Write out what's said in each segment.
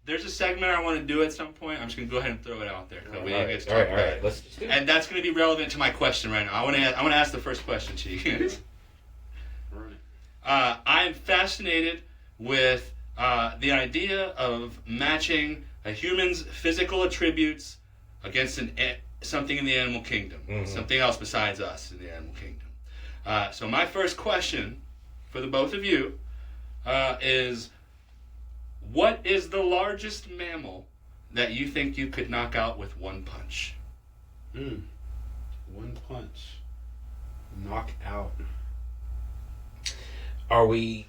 There's a segment I want to do at some point. I'm just going to go ahead and throw it out there. All right. Let's just do it. And that's going to be relevant to my question right now. I want to ask the first question to you guys. I'm fascinated with the idea of matching a human's physical attributes against something in the animal kingdom, something else besides us in the animal kingdom. So my first question for the both of you is, what is the largest mammal that you think you could knock out with one punch? One punch. Knock out. Are we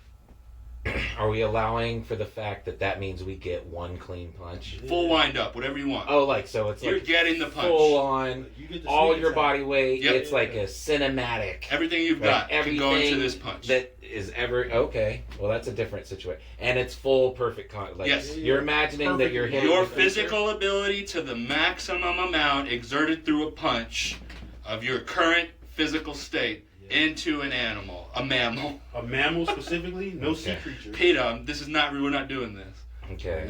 allowing for the fact that means we get one clean punch? Full wind up, whatever you want. Oh, so it's you're getting the punch. Full on, all your body weight. Yep. It's like a cinematic. Everything you've got can go into this punch. That is okay. Well, that's a different situation, and it's full perfect. Yes. You're imagining perfect. that you're hitting your physical ability to the maximum amount exerted through a punch of your current physical state into an animal, a mammal. A mammal specifically? No sea creature. Peter, we're not doing this. Okay.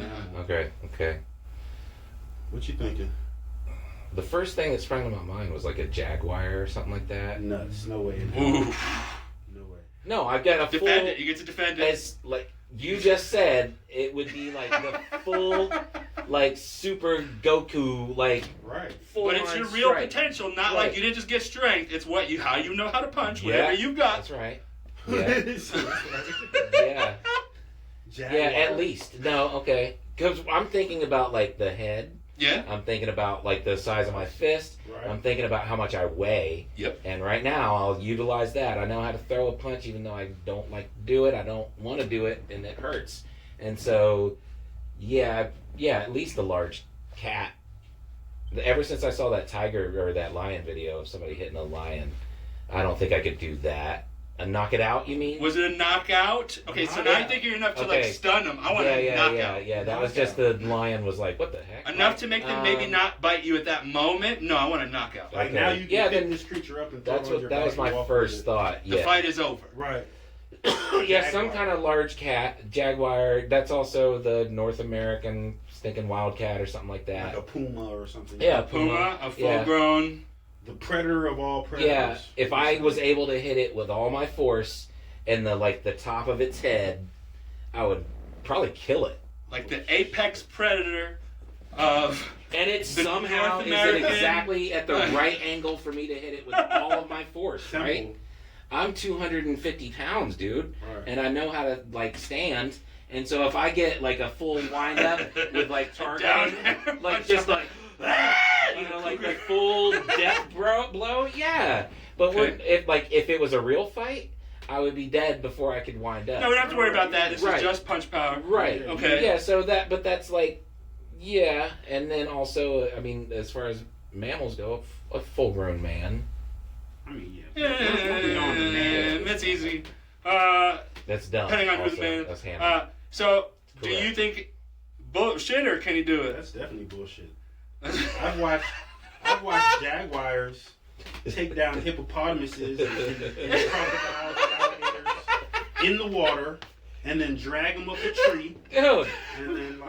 What you thinking? The first thing that sprung to my mind was like a jaguar or something like that. Nuts. No way. Ooh. No way. No, I've got a full... Defend it. You get to defend it. As, like you just said, it would be like the full, like super Goku, like right. Full but it's your real strike. potential, not like you didn't just get strength. It's how you know how to punch, whatever you've got. That's right. Yeah. Yeah, at least. No, okay. Because I'm thinking about like the head. Yeah. I'm thinking about like the size of my fist. Right. I'm thinking about how much I weigh. Yep. And right now I'll utilize that. I know how to throw a punch even though I don't like to do it. I don't want to do it and it hurts. And so, yeah, at least a large cat. Ever since I saw that tiger or that lion video of somebody hitting a lion, I don't think I could do that. A knock it out, you mean? Was it a knockout? Okay, so now you're thinking enough to like stun them. I want a knockout. Yeah. That was just the lion was like, what the heck? Enough to make them maybe not bite you at that moment. No, I want a knockout. Like now you can pick this creature up and throw it on your back. That was my first thought. The fight is over. Right. Yeah, some kind of large cat, jaguar. That's also the North American stinking wildcat or something like that. Like a puma or something. Yeah, a puma, a full-grown. The predator of all predators. Yeah, if I was able to hit it with all my force and the top of its head, I would probably kill it. Like the apex predator of and it somehow is exactly at the right angle for me to hit it with all of my force, right? I'm 250 pounds, dude, and I know how to stand. And so if I get like a full wind up with like targeting, like just like. Like full death blow, yeah. But if it was a real fight, I would be dead before I could wind up. No, we don't have to worry about that. This is just punch power. Right. Okay. Yeah. But that's and then also, I mean, as far as mammals go, a full-grown man. I mean, that's easy. That's dumb. Depending on who's the man. That's handy. So, do you think bullshit or can he do it? That's definitely bullshit. I've watched jaguars take down hippopotamuses and crocodiles and alligators in the water and then drag them up a tree. Dude. And then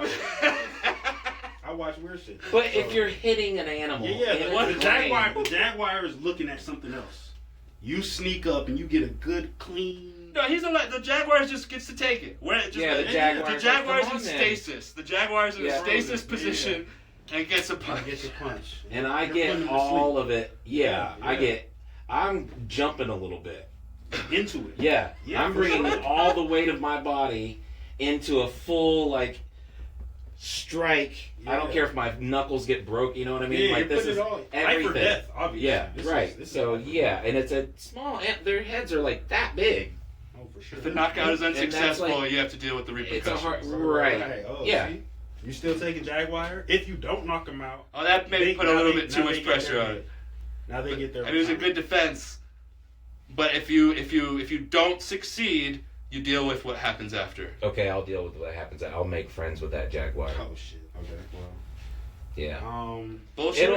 I watch weird shit. But if you're hitting an animal, the jaguar is looking at something else. You sneak up and you get a good clean. No, the Jaguar just gets to take it. The Jaguar's in stasis. The Jaguar's in a stasis position. And gets a punch. And I get all of it. Yeah. I'm jumping a little bit. Into it. Yeah. I'm bringing all the weight of my body into a full, strike. Yeah. I don't care if my knuckles get broke, you know what I mean? Yeah, this is everything. Life or death, obviously. Yeah, and it's a small, their heads are that big. Oh, for sure. If the knockout is unsuccessful, you have to deal with the repercussions. Right. Oh, yeah. See? You still taking Jaguar? If you don't knock him out. Oh, that maybe put a little bit too much pressure on it. Now they get their. It was a good defense, but if you don't succeed, you deal with what happens after. Okay, I'll deal with what happens. I'll make friends with that Jaguar. Oh shit. Okay. Well. Yeah. Bullshit.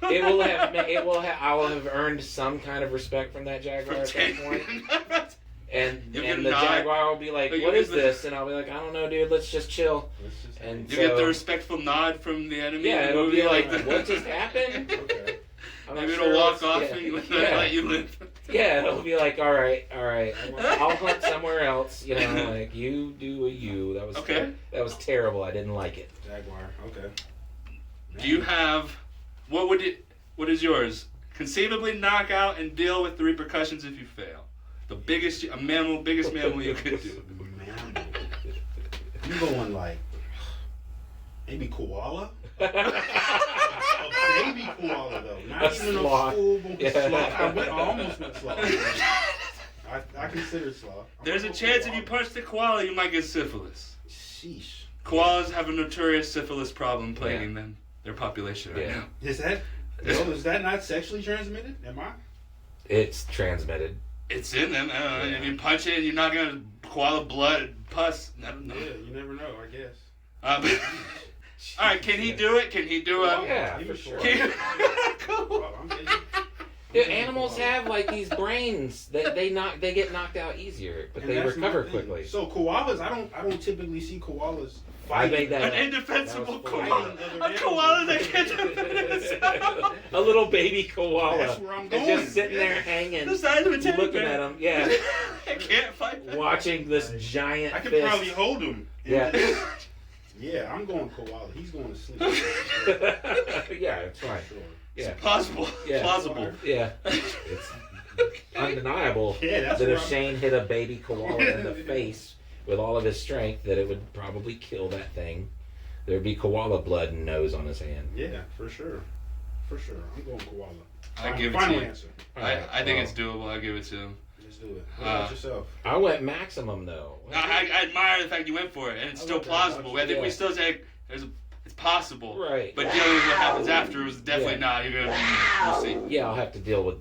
I will have earned some kind of respect from that Jaguar at that point. And the Jaguar jaguar will be like, "What is this?" And I'll be like, "I don't know, dude. Let's just chill." And you get the respectful nod from the enemy. Yeah, it'll be like, "What just happened?" Okay. Maybe it'll walk off and let you live. Yeah, it'll be like, all right, I'll hunt somewhere else. You know, like you do a you. That was okay. That was terrible. I didn't like it. Jaguar. Okay. Do you have what is yours? Conceivably knock out and deal with the repercussions if you fail. The biggest mammal you could do. Mammal. You going like maybe koala? A baby koala though, not even sloth. a full sloth. I almost went sloth. I consider sloth. There's a chance if you punch the koala, you might get syphilis. Sheesh. Koalas have a notorious syphilis problem plaguing them, their population right now. Is that not sexually transmitted? Am I? It's transmitted. It's in them. I don't know. If you punch it, you're not gonna koala blood, pus. I don't know. Yeah, you never know. I guess. All right, can he do it? Can he do it? Yeah, for sure. Cool. Dude, animals have like these brains that they get knocked out easier, but they recover quickly. So koalas, I don't typically see koalas I made that an indefensible funny. koala. A koala that can't defend itself. A little baby koala. That's where I'm going. Just sitting there hanging, The size of a teddy looking bear. at him. Yeah. I can't fight back. Watching this giant I could fist. probably hold him. Yeah. Yeah, I'm going koala. He's going to sleep. Yeah, it's fine. Sure. Yeah. Plausible. Yeah. Plausible. Yeah. It's undeniable That's that where if Shane hit a baby koala in the face with all of his strength, that it would probably kill that thing. There'd be koala blood and nose on his hand. Yeah, for sure. For sure. I'm going koala. I give it Final to you. answer. I think it's doable. I give it to him. Let's do it. What about yourself? I went maximum though. I admire the fact you went for it, and it's still plausible. I think we still say it's possible. Right. But dealing with what happens after was definitely not. You're gonna we'll see. Yeah, I'll have to deal with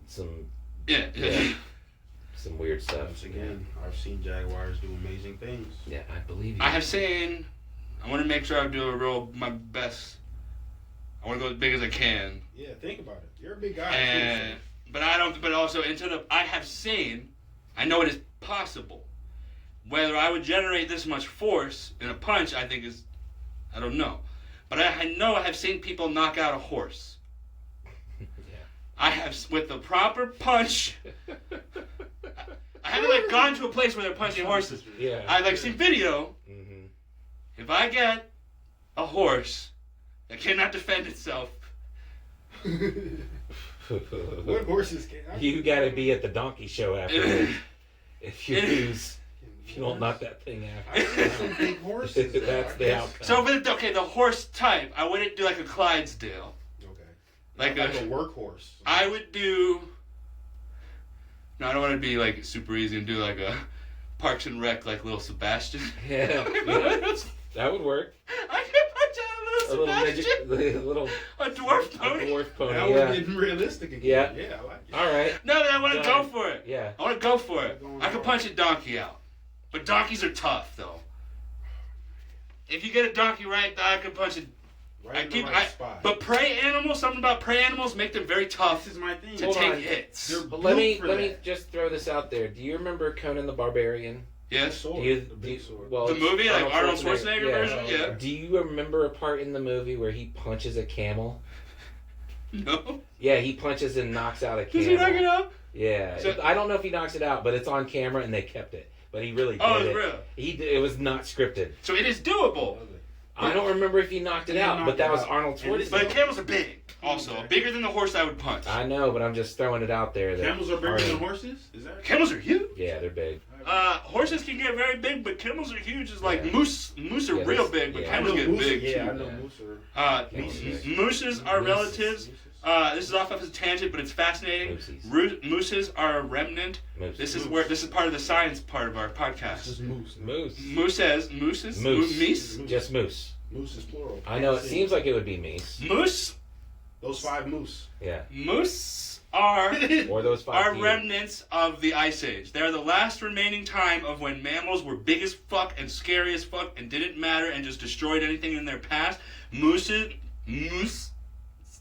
some Yeah. some weird stuff. Once again, I've seen jaguars do amazing things. Yeah, I believe you. I have seen. I want to make sure I do my best. I want to go as big as I can. Yeah, think about it. You're a big guy. And but I don't. But also I have seen. I know it is possible. Whether I would generate this much force in a punch, I think is. I don't know. But I know I have seen people knock out a horse. Yeah. I have, with the proper punch. I haven't gone to a place where they're punching horses. Yeah. I've seen video. Mm-hmm. If I get a horse that cannot defend itself, What horses can You got to be at the donkey show afterwards. If you don't knock that thing out. I see some big horses. though, That's I the guess. outcome. so the horse type, I wouldn't do like a Clydesdale. Okay. Like a a workhorse. I would do. No, I don't want to be like super easy and do like a Parks and Rec like little Sebastian. Yeah. That would work. I can punch out a little Sebastian. A dwarf pony. A dwarf pony. Now we're getting realistic again. Yeah. Yeah, I like it. All right. No, but I want to go for it. Yeah. I want to go for it. I can punch a donkey out. But donkeys are tough, though. If you get a donkey right, I can punch it. Right in the right spot. But prey animals, something about prey animals make them very tough This is my thing. to Hold take on. hits. They're But let me built for just throw this out there. Do you remember Conan the Barbarian? Yes. Sword, Do you, the big sword. well, The movie, like Arnold Schwarzenegger version? Yeah. Do you remember a part in the movie where he punches a camel? No. Yeah, he punches and knocks out a camel. Does he knock it out? Yeah. So- I don't know if he knocks it out, but it's on camera and they kept it. But he really did Oh, it. it's real. It was not scripted. So it is doable. I don't remember if he knocked it He out, knocked but that it was out. Arnold And this- Schwarzenegger. But camels are big, also. Okay. Bigger than the horse I would punch. I know, but I'm just throwing it out there. That Camels are bigger Arnold- than horses? Is that? Camels are huge. Yeah, they're big. Horses can get very big, but camels are huge. It's like Yeah. moose are Yeah, real that's- big, but yeah. I camels know get moose. big Yeah, too. I know Yeah. moose are. Mooses. Mooses are Mooses. relatives. This is off of a tangent, but it's fascinating. Mooses are a remnant. Moose. This is part of the science part of our This podcast. is moose. Moose. Mooses, Moose. meese. Just moose. Moose is plural. I know, it seems like it would be meese. Moose, Those 5 moose. Yeah. moose are Or those 5 are deer. remnants of the Ice Age. They're the last remaining time of when mammals were big as fuck and scary as fuck and didn't matter and just destroyed anything in their past. Moose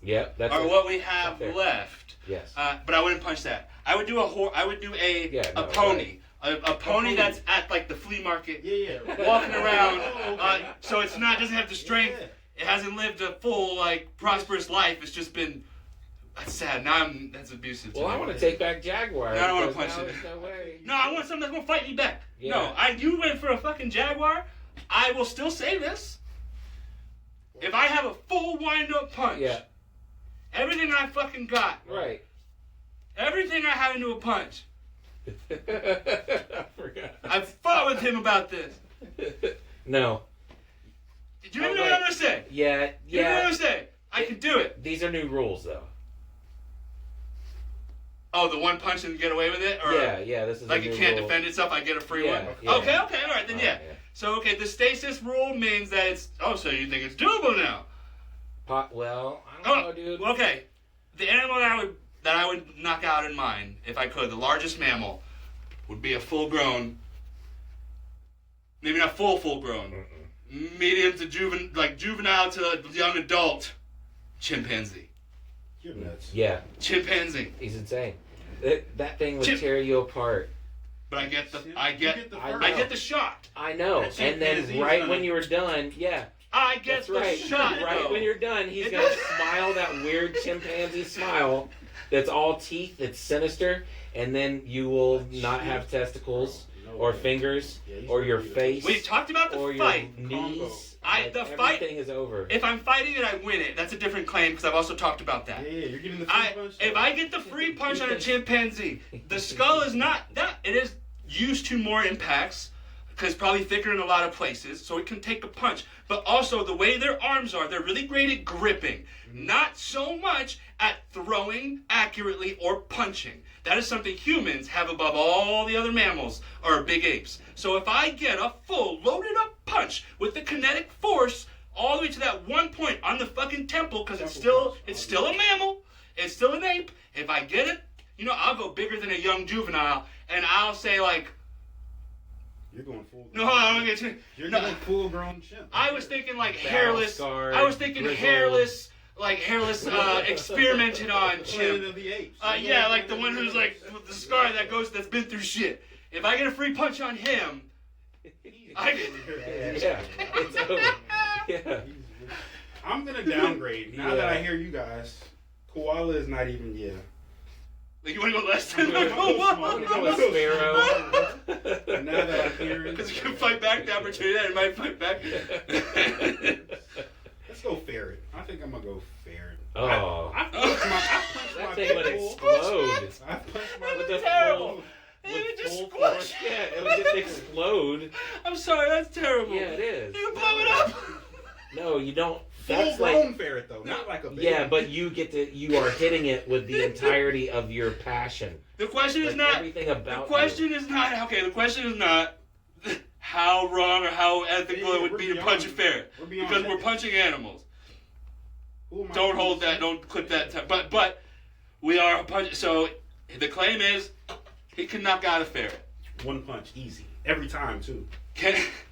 Yep, that's are it. what we have Up there. left. Yes. But I wouldn't punch that. I would do a Yeah, no, pony. right. a pony that's at like the flea market, Yeah. walking around. Okay. So it's not doesn't have the strength. Yeah. It hasn't lived a full like prosperous life. It's just been. That's sad. Now that's abusive. Well, to I me. want to take back Jaguar. No, I don't wanna because punch now it. there's no way. No, I want something that's gonna fight me back. Yeah. No, you went for a fucking Jaguar. I will still say this. If I have a full wind-up punch, Yeah. everything I fucking got, Right. everything I have into a punch, I forgot. I fought with him about this. No. Did you even know what I'm gonna say? Yeah. You know what I'm Yeah. gonna say? I can do it. These are new rules, though. Oh, the one punch and get away with it? Or Yeah. This is like a it new can't rule. defend itself, I get a free one? Yeah. Okay, all right, then yeah. Yeah. So, okay, the stasis rule means that it's, so you think it's doable now? Well, I don't know, dude. Okay, the animal that I would knock out in mine, if I could, the largest mammal, would be a full-grown, maybe not full grown, medium to juvenile to young adult chimpanzee. You're nuts. Yeah, Chimpanzee. he's insane. That thing would Chim- tear you apart. But I get the shot. I know. That And then chimpanzee's right gonna- when you were done, yeah, I get that's the right. shot. Right though. when you're done, he's It gonna does- smile that weird chimpanzee smile that's all teeth, that's sinister, and then you will not have testicles or fingers or your face We talked about or the fight. your knees. The fight. Everything is over. If I'm fighting it, I win it. That's a different claim because I've also talked about that. Yeah, you're getting the free punch. If I get the free punch on a chimpanzee, the skull is not that. It is used to more impacts because probably thicker in a lot of places, so it can take a punch. But also the way their arms are, they're really great at gripping, not so much at throwing accurately or punching. That is something humans have above all the other mammals or big apes. So if I get a full loaded up punch with the kinetic force all the way to that one point on the fucking temple, because it's still a mammal, it's still an ape. If I get it, I'll go bigger than a young juvenile, and I'll say like, You're going full. no, I'm gonna get you. You're No, going full grown chimp. I was thinking like Battle hairless. scarred, I was thinking grizzled. hairless, experimented on chimp. Planet of the Apes. Yeah, like the one who's like with the scar that's been through shit. If I get a free punch on him, Yeah, it's over. Yeah. I'm gonna downgrade. Now that I hear you guys, koala is not even like you want to go less than I'm the gonna go I'm gonna go with Sparrow. Now that I'm hearing, because you can fight back the opportunity, and it might fight back. let's go ferret. I think I'm gonna go ferret. Oh. I punched That my thing would pit bull. explode. I punched my That With was the terrible. full- It with would just full squish. force. Yeah, it would just explode. I'm sorry, that's terrible. Yeah, it is. You can blow it up. No, you don't. full That's grown like, ferret though, not like a baby. yeah, but you are hitting it with the entirety of your passion. The question is Like not. everything The about question is not. Okay, the question is not how wrong or how ethical it would we're be to beyond punch a ferret, We're beyond because that. we're punching animals. Who am I Don't to hold say? that. Don't clip that. But we are punch. So the claim is he can knock out a ferret. One punch, easy, every time too.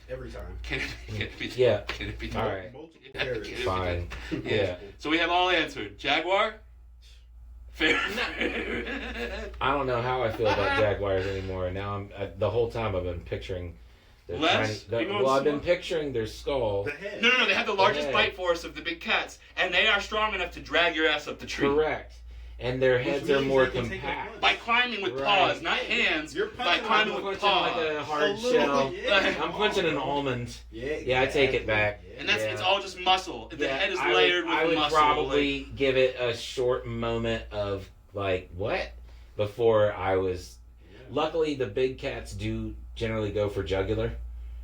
Every time. Can it be? Yeah. Can it be? All right. Multiple Can ferrets. it be- Fine. Yeah. So we have all answered. Jaguar. Ferret. I don't know how I feel about jaguars anymore. Now the whole time I've been picturing their Less? tiny. You know I've been what's- picturing their skull. The head. No. They have the largest Yeah. bite force of the big cats, and they are strong enough to drag your ass up the tree. Correct. And their Which heads are means more they can take a compact. punch. By climbing with Right. paws, not hands. You're By punching climbing I'm with punching paws. like a hard A little- shell. yeah. I'm punching an almond. Yeah, Yeah, I take it back. And that's Yeah. it's all just muscle. The head is I layered would, with muscle. I would probably give it a short moment of like what before I was. Luckily, the big cats do generally go for jugular,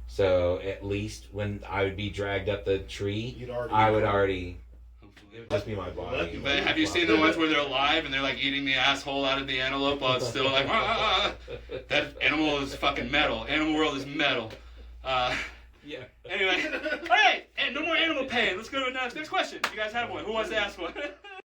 so at least when I would be dragged up the tree, You'd already I would already. It would just be my Lucky. body. But have you seen the ones where they're alive and they're like eating the asshole out of the antelope while it's still like, that animal is fucking metal. Animal world is metal. Yeah. Anyway, hey, no more animal pain. Let's go to the next question. You guys have one. Who wants to ask one?